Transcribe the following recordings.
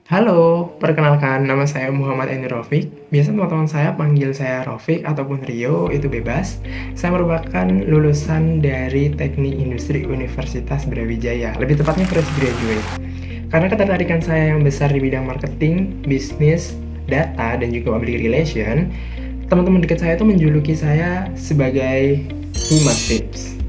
Halo, perkenalkan nama saya Muhammad Eni Rafiq. Biasa teman-teman saya panggil saya Rafiq ataupun Rio, itu bebas. Saya merupakan lulusan dari Teknik Industri Universitas Brawijaya, lebih tepatnya fresh graduate. Karena ketertarikan saya yang besar di bidang marketing, bisnis, data, dan juga public relation, teman-teman dekat saya itu menjuluki saya sebagai Humas Tips.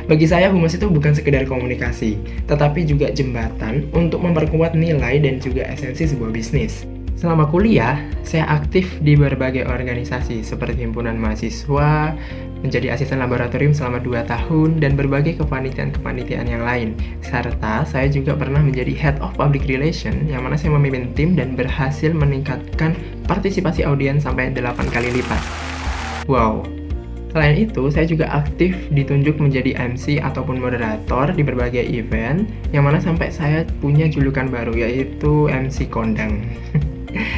Bagi saya, humas itu bukan sekedar komunikasi, tetapi juga jembatan untuk memperkuat nilai dan juga esensi sebuah bisnis. Selama kuliah, saya aktif di berbagai organisasi seperti himpunan mahasiswa, menjadi asisten laboratorium selama 2 tahun, dan berbagai kepanitiaan-kepanitiaan yang lain. Serta saya juga pernah menjadi Head of Public Relation, yang mana saya memimpin tim dan berhasil meningkatkan partisipasi audiens sampai 8 kali lipat. Wow, selain itu, saya juga aktif ditunjuk menjadi MC ataupun moderator di berbagai event, yang mana sampai saya punya julukan baru, yaitu MC Kondang.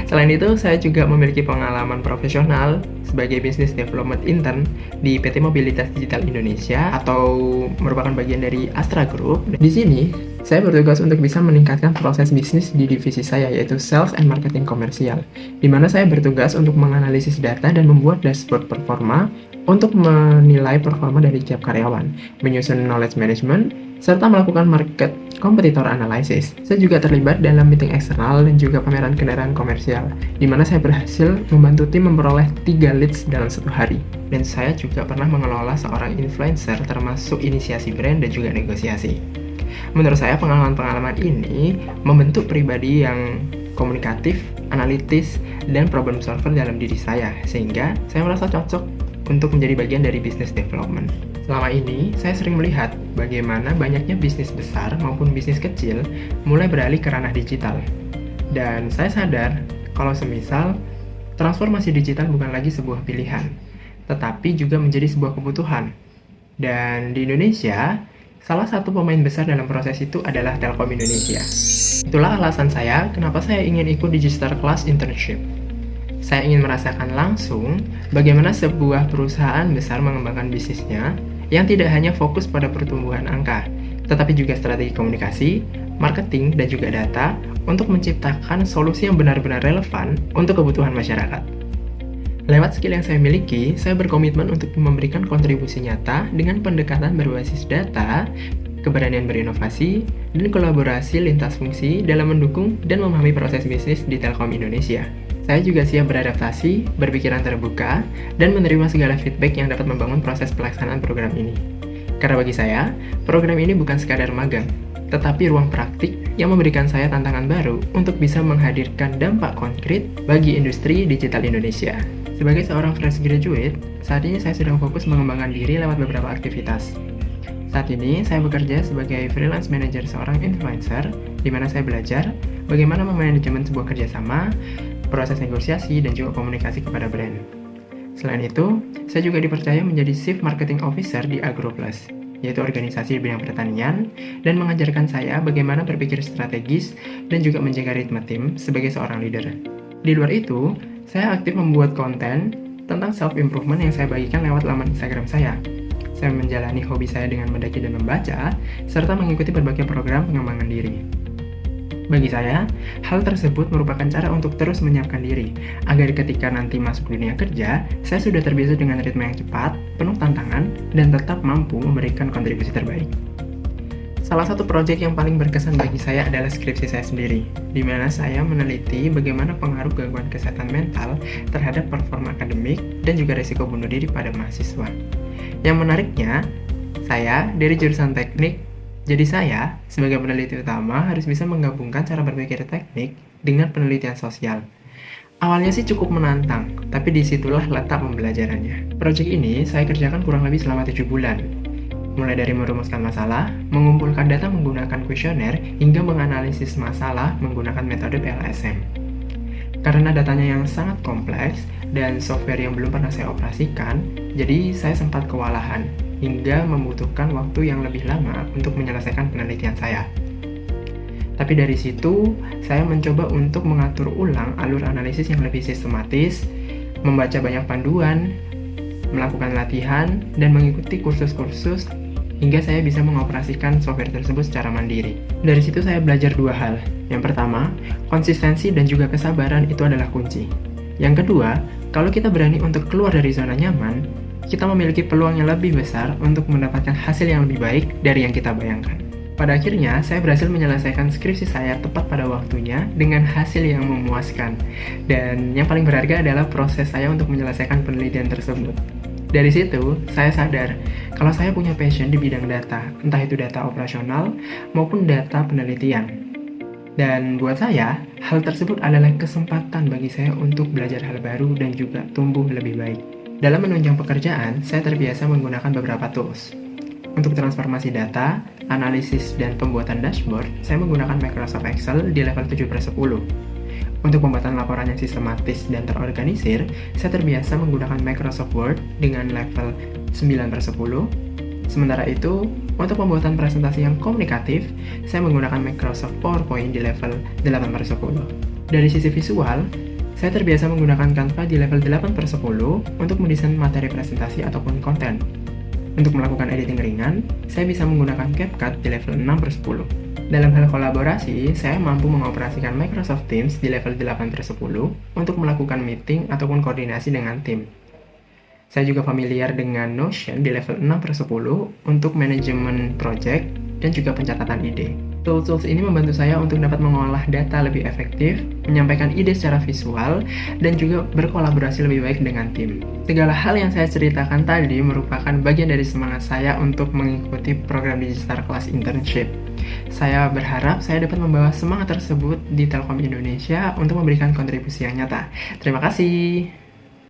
Selain itu, saya juga memiliki pengalaman profesional sebagai Business Development Intern di PT Mobilitas Digital Indonesia atau merupakan bagian dari Astra Group. Di sini, saya bertugas untuk bisa meningkatkan proses bisnis di divisi saya, yaitu Sales and Marketing Komersial, di mana saya bertugas untuk menganalisis data dan membuat dashboard performa untuk menilai performa dari tiap karyawan, menyusun knowledge management, serta melakukan market competitor analysis. Saya juga terlibat dalam meeting eksternal dan juga pameran kendaraan komersial, di mana saya berhasil membantu tim memperoleh 3 leads dalam 1 hari. Dan saya juga pernah mengelola seorang influencer termasuk inisiasi brand dan juga negosiasi. Menurut saya, pengalaman-pengalaman ini membentuk pribadi yang komunikatif, analitis, dan problem solver dalam diri saya, sehingga saya merasa cocok untuk menjadi bagian dari business development. Selama ini, saya sering melihat bagaimana banyaknya bisnis besar maupun bisnis kecil mulai beralih ke ranah digital. Dan saya sadar kalau semisal transformasi digital bukan lagi sebuah pilihan, tetapi juga menjadi sebuah kebutuhan. Dan di Indonesia, salah satu pemain besar dalam proses itu adalah Telkom Indonesia. Itulah alasan saya kenapa saya ingin ikut Digital Class Internship. Saya ingin merasakan langsung bagaimana sebuah perusahaan besar mengembangkan bisnisnya yang tidak hanya fokus pada pertumbuhan angka, tetapi juga strategi komunikasi, marketing, dan juga data untuk menciptakan solusi yang benar-benar relevan untuk kebutuhan masyarakat. Lewat skill yang saya miliki, saya berkomitmen untuk memberikan kontribusi nyata dengan pendekatan berbasis data, keberanian berinovasi, dan kolaborasi lintas fungsi dalam mendukung dan memahami proses bisnis di Telkom Indonesia. Saya juga siap beradaptasi, berpikiran terbuka, dan menerima segala feedback yang dapat membangun proses pelaksanaan program ini. Karena bagi saya, program ini bukan sekadar magang, tetapi ruang praktik yang memberikan saya tantangan baru untuk bisa menghadirkan dampak konkret bagi industri digital Indonesia. Sebagai seorang fresh graduate, saat ini saya sedang fokus mengembangkan diri lewat beberapa aktivitas. Saat ini, saya bekerja sebagai freelance manager seorang influencer, di mana saya belajar bagaimana memanajemen sebuah kerjasama, proses negosiasi, dan juga komunikasi kepada brand. Selain itu, saya juga dipercaya menjadi Chief Marketing Officer di AgroPlus, yaitu organisasi di bidang pertanian, dan mengajarkan saya bagaimana berpikir strategis dan juga menjaga ritme tim sebagai seorang leader. Di luar itu, saya aktif membuat konten tentang self-improvement yang saya bagikan lewat laman Instagram saya. Saya menjalani hobi saya dengan mendaki dan membaca, serta mengikuti berbagai program pengembangan diri. Bagi saya, hal tersebut merupakan cara untuk terus menyiapkan diri, agar ketika nanti masuk dunia kerja, saya sudah terbiasa dengan ritme yang cepat, penuh tantangan, dan tetap mampu memberikan kontribusi terbaik. Salah satu proyek yang paling berkesan bagi saya adalah skripsi saya sendiri, di mana saya meneliti bagaimana pengaruh gangguan kesehatan mental terhadap performa akademik dan juga risiko bunuh diri pada mahasiswa. Yang menariknya, saya dari jurusan teknik, jadi saya, sebagai peneliti utama, harus bisa menggabungkan cara berpikir teknik dengan penelitian sosial. Awalnya sih cukup menantang, tapi disitulah letak pembelajarannya. Proyek ini saya kerjakan kurang lebih selama 7 bulan. Mulai dari merumuskan masalah, mengumpulkan data menggunakan kuesioner, hingga menganalisis masalah menggunakan metode PLSM. Karena datanya yang sangat kompleks dan software yang belum pernah saya operasikan, jadi saya sempat kewalahan hingga membutuhkan waktu yang lebih lama untuk menyelesaikan penelitian saya. Tapi dari situ, saya mencoba untuk mengatur ulang alur analisis yang lebih sistematis, membaca banyak panduan, melakukan latihan, dan mengikuti kursus-kursus hingga saya bisa mengoperasikan software tersebut secara mandiri. Dari situ saya belajar dua hal. Yang pertama, konsistensi dan juga kesabaran itu adalah kunci. Yang kedua, kalau kita berani untuk keluar dari zona nyaman, kita memiliki peluang yang lebih besar untuk mendapatkan hasil yang lebih baik dari yang kita bayangkan. Pada akhirnya, saya berhasil menyelesaikan skripsi saya tepat pada waktunya dengan hasil yang memuaskan. Dan yang paling berharga adalah proses saya untuk menyelesaikan penelitian tersebut. Dari situ, saya sadar kalau saya punya passion di bidang data, entah itu data operasional maupun data penelitian. Dan buat saya, hal tersebut adalah kesempatan bagi saya untuk belajar hal baru dan juga tumbuh lebih baik. Dalam menunjang pekerjaan, saya terbiasa menggunakan beberapa tools. Untuk transformasi data, analisis, dan pembuatan dashboard, saya menggunakan Microsoft Excel di level 7/10. Untuk pembuatan laporan yang sistematis dan terorganisir, saya terbiasa menggunakan Microsoft Word dengan level 9/10. Sementara itu, untuk pembuatan presentasi yang komunikatif, saya menggunakan Microsoft PowerPoint di level 8/10. Dari sisi visual, saya terbiasa menggunakan Canva di level 8/10 untuk mendesain materi presentasi ataupun konten. Untuk melakukan editing ringan, saya bisa menggunakan CapCut di level 6/10. Dalam hal kolaborasi, saya mampu mengoperasikan Microsoft Teams di level 8/10 untuk melakukan meeting ataupun koordinasi dengan tim. Saya juga familiar dengan Notion di level 6/10 untuk manajemen project dan juga pencatatan ide. Tools-tools ini membantu saya untuk dapat mengolah data lebih efektif, menyampaikan ide secara visual, dan juga berkolaborasi lebih baik dengan tim. Segala hal yang saya ceritakan tadi merupakan bagian dari semangat saya untuk mengikuti program Digistar Class Internship. Saya berharap saya dapat membawa semangat tersebut di Telkom Indonesia untuk memberikan kontribusi yang nyata. Terima kasih.